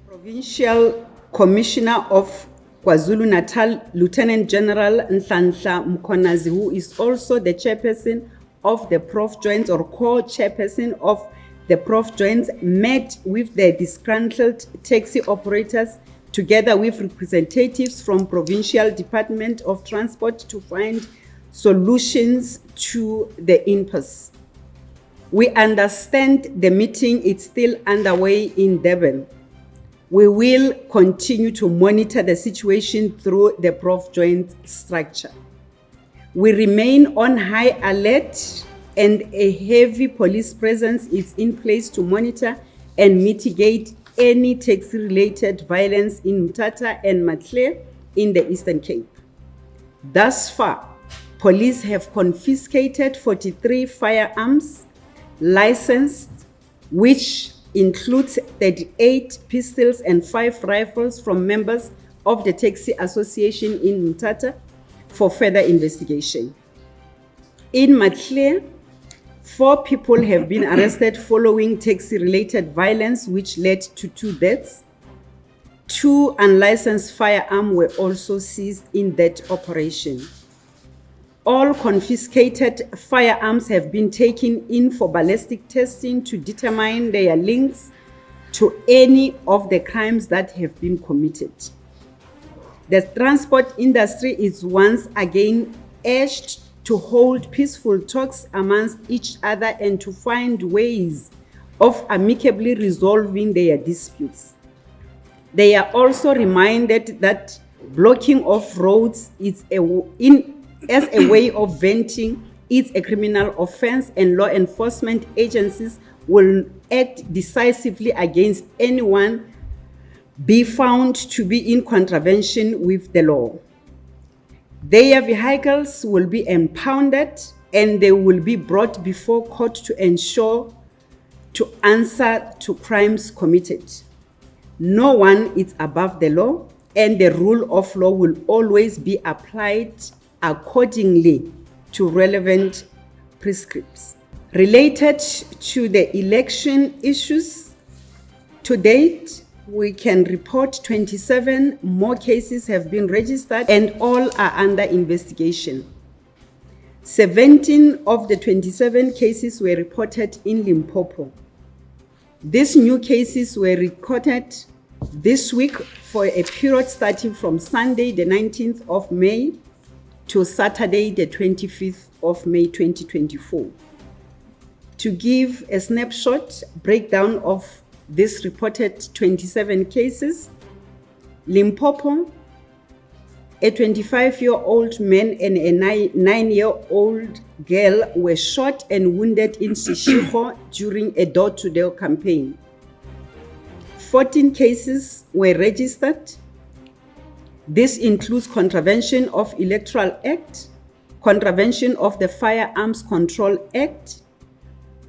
Provincial Commissioner of KwaZulu-Natal, Lieutenant General Nhlanhla Mkhonazi, who is also the chairperson of the Prof Joints or co-chairperson of the Prof Joints, met with the disgruntled taxi operators together with representatives from Provincial Department of Transport to find solutions to the impasse. We understand the meeting is still underway in Durban. We will continue to monitor the situation through the Prof Joint structure. We remain on high alert and a heavy police presence is in place to monitor and mitigate any taxi-related violence in Mthatha and Maclear in the Eastern Cape. Thus far, police have confiscated 43 firearms licensed, which includes 38 pistols and 5 rifles from members of the Taxi Association in Mthatha for further investigation. In Maclear, 4 people have been arrested following taxi-related violence, which led to 2 deaths. 2 unlicensed firearms were also seized in that operation. All confiscated firearms have been taken in for ballistic testing to determine their links to any of the crimes that have been committed. The transport industry is once again urged to hold peaceful talks amongst each other and to find ways of amicably resolving their disputes. They are also reminded that blocking of roads is as a way of venting is a criminal offense, and law enforcement agencies will act decisively against anyone be found to be in contravention with the law. Their vehicles will be impounded and they will be brought before court to ensure to answer to crimes committed. No one is above the law, and the rule of law will always be applied accordingly to relevant prescripts. Related to the election issues, to date, we can report 27 more cases have been registered and all are under investigation. 17 of the 27 cases were reported in Limpopo. These new cases were recorded this week for a period starting from Sunday, the 19th of May, to Saturday, the 25th of May 2024. To give a snapshot breakdown of this reported 27 cases, Limpopo, a 25-year-old man and a 9-year-old girl were shot and wounded in Seshego during a door-to-door campaign. 14 cases were registered. This includes contravention of Electoral Act, contravention of the Firearms Control Act,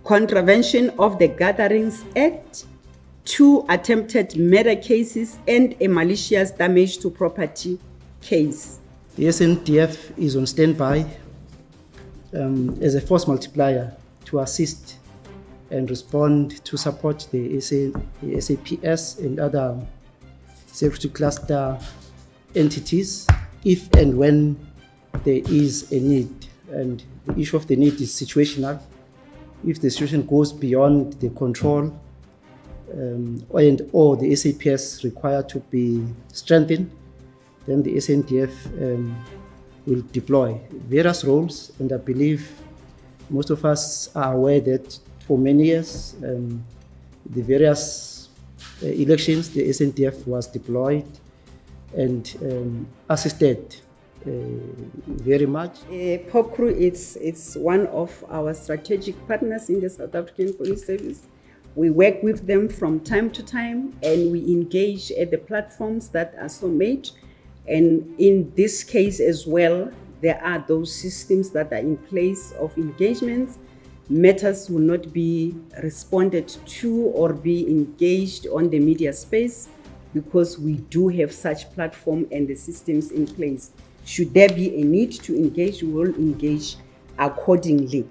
contravention of the Gatherings Act, 2 attempted murder cases, and a malicious damage to property case. The SNDF is on standby as a force multiplier to assist and respond to support the SAPS and other security cluster entities if and when there is a need. And the issue of the need is situational. If the situation goes beyond the control or the SAPS required to be strengthened, then the SNDF will deploy various roles. And I believe most of us are aware that for many years, the various elections, the SNDF was deployed and assisted very much. POCRU is one of our strategic partners in the South African Police Service. We work with them from time to time and we engage at the platforms that are so made. And in this case as well, there are those systems that are in place of engagements. Matters will not be responded to or be engaged on the media space because we do have such platform and the systems in place. Should there be a need to engage, we will engage accordingly.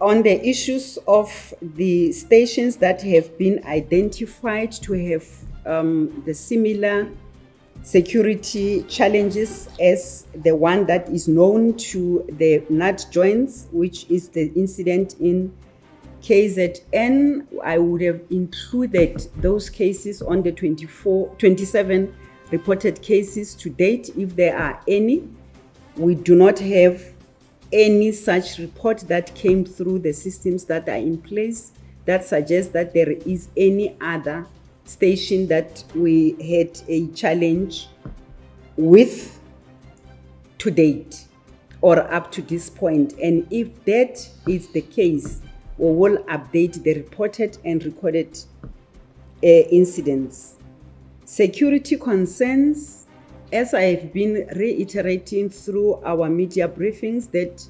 On the issues of the stations that have been identified to have the similar security challenges as the one that is known to the nut joints, which is the incident in KZN, I would have included those cases on the 27 reported cases to date, if there are any. We do not have any such report that came through the systems that are in place that suggests that there is any other station that we had a challenge with to date or up to this point. And if that is the case, we will update the reported and recorded incidents. Security concerns, as I have been reiterating through our media briefings, that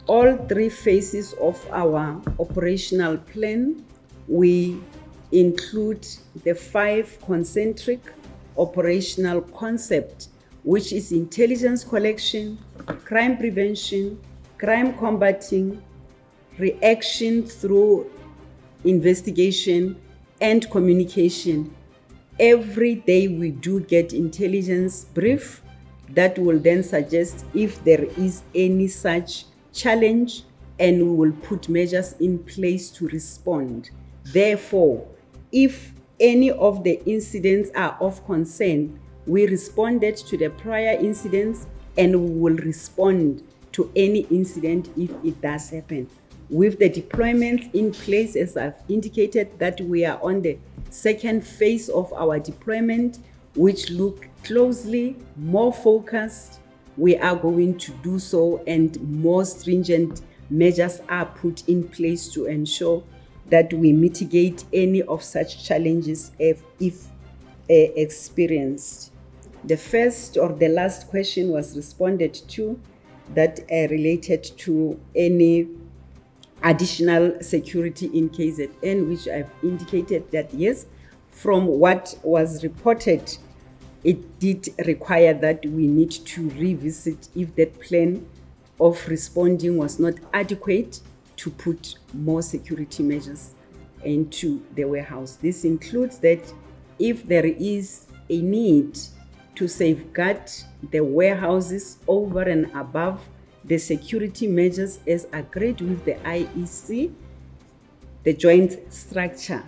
all three phases of our operational plan, we include the 5 concentric operational concept, which is intelligence collection, crime prevention, crime combating, reaction through investigation, and communication. Every day we do get intelligence brief that will then suggest if there is any such challenge, and we will put measures in place to respond. Therefore, if any of the incidents are of concern, we responded to the prior incidents and we will respond to any incident if it does happen. With the deployments in place, as I've indicated, that we are on the second phase of our deployment, which look closely, more focused, we are going to do so, and more stringent measures are put in place to ensure that we mitigate any of such challenges if experienced. The first or the last question was responded to, that related to any additional security in KZN, which I've indicated that yes, from what was reported, it did require that we need to revisit if that plan of responding was not adequate to put more security measures into the warehouse. This includes that if there is a need to safeguard the warehouses over and above the security measures as agreed with the IEC, the joint structure,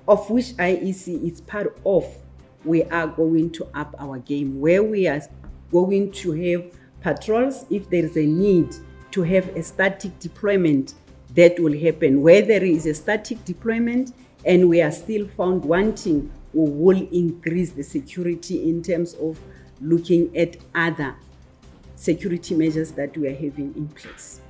of which IEC is part of, we are going to up our game, where we are going to have patrols. If there is a need to have a static deployment, that will happen. Where there is a static deployment and we are still found wanting, we will increase the security in terms of looking at other security measures that we are having in place.